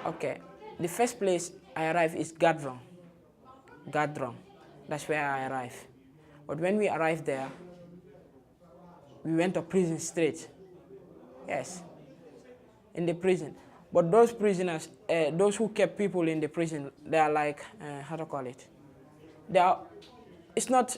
Okay, the first place I arrived is Gadrong. Gadrong, that's where I arrived. But when we arrived there, we went to prison straight. Yes, in the prison. But those prisoners, those who kept people in the prison, they are like, how to call it? They are, it's not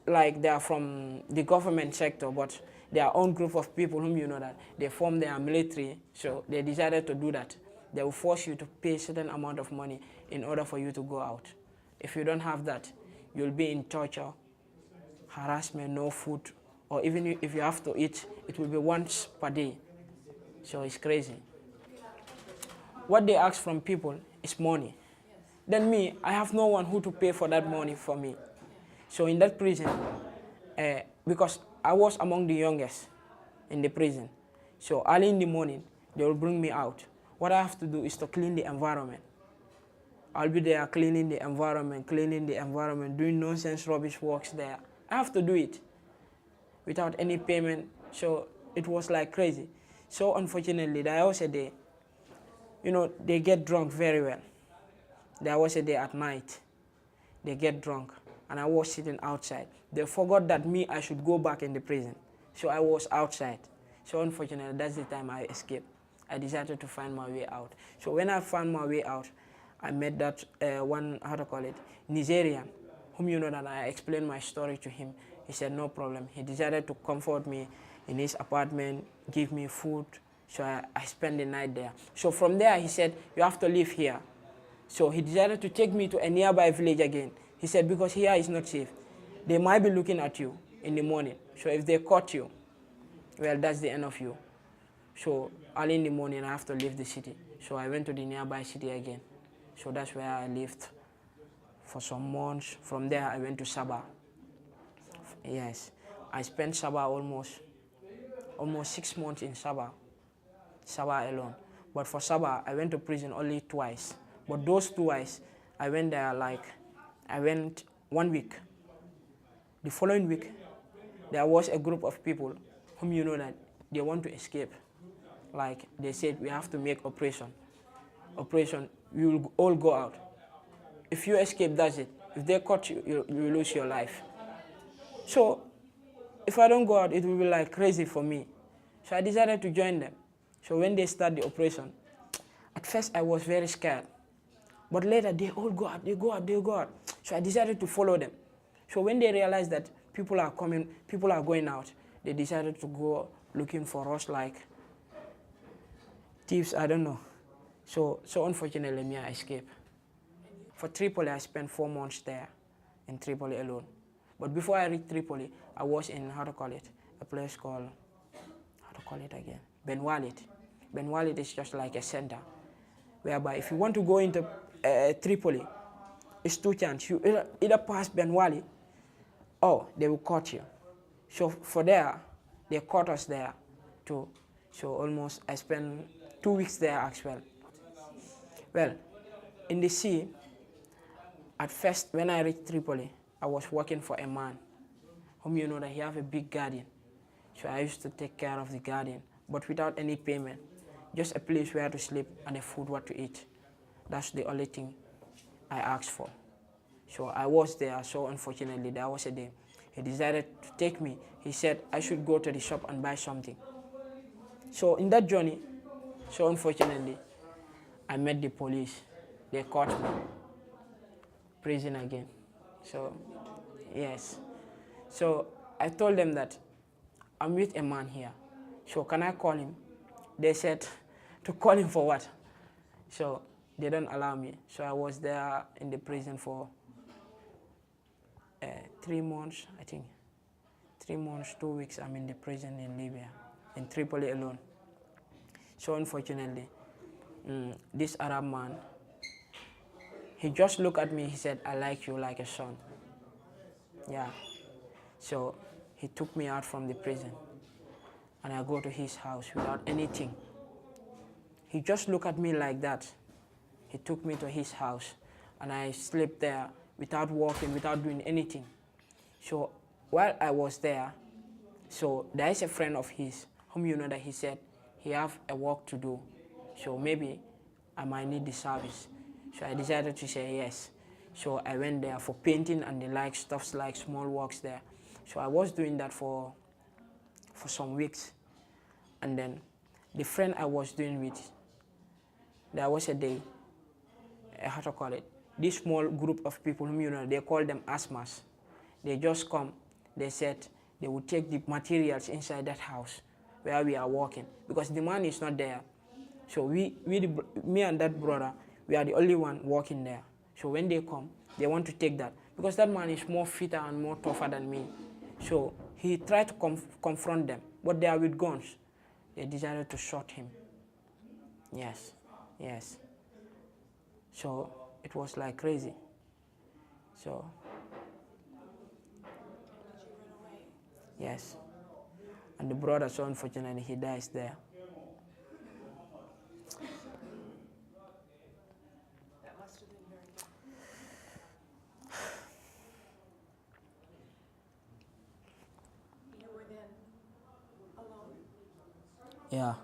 like they are from the government sector, but their own group of people whom you know that they form their military, so they decided to do that. They will force you to pay a certain amount of money in order for you to go out. If you don't have that, you'll be in torture, harassment, no food, or even if you have to eat, it will be once per day. So it's crazy. What they ask from people is money. Then me, I have no one who to pay for that money for me. So in that prison, because I was among the youngest in the prison, so early in the morning, they will bring me out. What I have to do is to clean the environment. I'll be there cleaning the environment, doing nonsense rubbish works there. I have to do it without any payment, so it was like crazy. So unfortunately, there was a day, you know, they get drunk very well. There was a day at night, they get drunk, and I was sitting outside. They forgot that me, I should go back in the prison. So I was outside. So unfortunately, that's the time I escaped. I decided to find my way out. So when I found my way out, I met that one, how to call it, Nigerian, whom you know that I explained my story to him. He said, no problem. He decided to comfort me in his apartment, give me food. So I spent the night there. So from there, he said, you have to live here. So he decided to take me to a nearby village again. He said, because here is not safe. They might be looking at you in the morning. So if they caught you, well, that's the end of you. So early in the morning, I have to leave the city. So I went to the nearby city again. So that's where I lived for some months. From there, I went to Sabah. Yes, I spent Sabah almost 6 months in Sabah alone. But for Sabah, I went to prison only twice. But those twice, I went there like, I went 1 week. The following week, there was a group of people whom you know that they want to escape. Like they said, we have to make operation. We will all go out. If you escape, that's it. If they caught you, you lose your life. So if I don't go out, it will be like crazy for me. So I decided to join them. So when they start the operation, at first I was very scared. But later they all go out, they go out. So I decided to follow them. So when they realized that people are coming, people are going out, they decided to go looking for us like thieves, I don't know. So unfortunately, me, I escaped. For Tripoli, I spent 4 months there in Tripoli alone. But before I reached Tripoli, I was in, how to call it, a place called, how to call it again, Ben Walid. Ben Walid is just like a center, whereby if you want to go into Tripoli, it's two chances. You either pass Ben Walid, or they will caught you. So for there, they caught us there too. So almost, I spent 2 weeks there as well. Well, in the sea, at first, when I reached Tripoli, I was working for a man whom you know that he have a big garden. So I used to take care of the garden, but without any payment. Just a place where to sleep and a food what to eat. That's the only thing I asked for. So I was there, so unfortunately, there was a day. He decided to take me. He said I should go to the shop and buy something. So in that journey, so unfortunately, I met the police. They caught me. Prison again. So, yes. So I told them that I'm with a man here. So can I call him? They said to call him for what? So they don't allow me. So I was there in the prison for 3 months, I think. 3 months, 2 weeks, I'm in the prison in Libya, in Tripoli alone. So unfortunately, this Arab man, he just looked at me, he said, I like you like a son. Yeah. So he took me out from the prison and I go to his house without anything. He just looked at me like that. He took me to his house and I slept there without walking, without doing anything. So while I was there, so there is a friend of his whom you know that he said he have a work to do. So maybe I might need the service. So I decided to say yes. So I went there for painting and the like stuffs like small works there. So I was doing that for some weeks. And then the friend I was doing with, there was a day, how to call it, this small group of people whom you know, they call them asthmas. They just come, they said they would take the materials inside that house where we are working because the man is not there. So me and that brother, we are the only one working there. So when they come, they want to take that because that man is more fitter and more tougher than me. So he tried to confront them, but they are with guns. They decided to shoot him. Yes, yes. So it was like crazy. So yes, and the brother, so unfortunately, he dies there. That must have been very tough. You were then alone? Yeah.